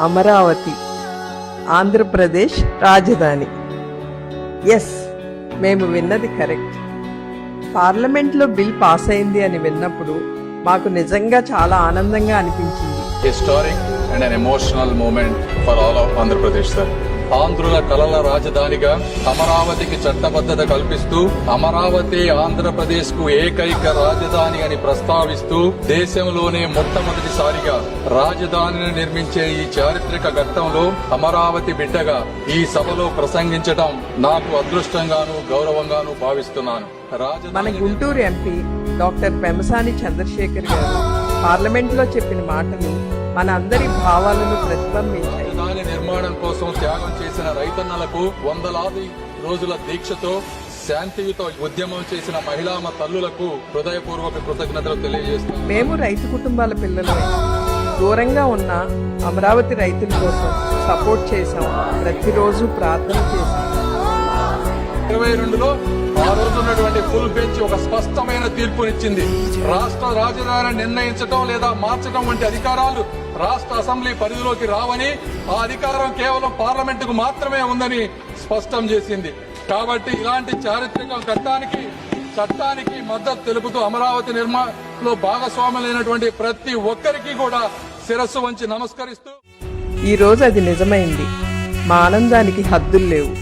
అమరావతి ఆంధ్రప్రదేశ్ రాజధాని. ఎస్, మేము విన్నది కరెక్ట్. పార్లమెంట్లో బిల్ పాస్ అయింది అని విన్నప్పుడు మాకు నిజంగా చాలా ఆనందంగా అనిపించింది. Historic and an emotional moment for all of Andhra Pradesh sir. ఆంధ్రుల కలల రాజధానిగా అమరావతికి చట్టబద్ధత కల్పిస్తూ అమరావతి ఆంధ్రప్రదేశ్ కు ఏకైక రాజధాని అని ప్రస్తావిస్తూ దేశంలోనే మొట్టమొదటిసారిగా రాజధానిని నిర్మించే ఈ చారిత్రక ఘట్టంలో అమరావతి బిడ్డగా ఈ సభలో ప్రసంగించడం నాకు అదృష్టంగాను గౌరవంగాను భావిస్తున్నాను. మన గుంటూరు ఎంపీ డాక్టర్ పెమసాని చంద్రశేఖర్ గారు పార్లమెంట్లో చెప్పిన మాటలు మన అందరి భావాలను ప్రతిబింబించాయి. రాజధాని నిర్మాణం కోసం త్యాగం చేసిన రైతన్నలకు, వందలాది రోజుల దీక్షతో శాంతియుత ఉద్యమం చేసిన మహిళా తల్లులకు హృదయపూర్వక కృతజ్ఞతలు తెలియజేస్తాం. మేము రైతు కుటుంబాల పిల్లలు దూరంగా ఉన్న అమరావతి రైతుల కోసం సపోర్ట్ చేశాం. ప్రతిరోజు ప్రార్థన చేశాం. 22లో ఆ రోజు ఉన్నటువంటి ఫుల్ బెంచ్ ఒక స్పష్టమైన తీర్పునిచ్చింది. రాష్ట్ర రాజధాని నిర్ణయించడం లేదా మార్చడం వంటి అధికారాలు రాష్ట్ర అసెంబ్లీ పరిధిలోకి రావని, ఆ అధికారం కేవలం పార్లమెంటుకు మాత్రమే ఉందని స్పష్టం చేసింది. కాబట్టి ఇలాంటి చారిత్రక చట్టానికి మద్దతు తెలుపుతూ అమరావతి నిర్మాణంలో భాగస్వాములైనటువంటి ప్రతి ఒక్కరికి కూడా శిరస్సు వంచి నమస్కరిస్తూ ఈ రోజు అది నిజమైంది. మా ఆనందానికి హద్దులు లేవు.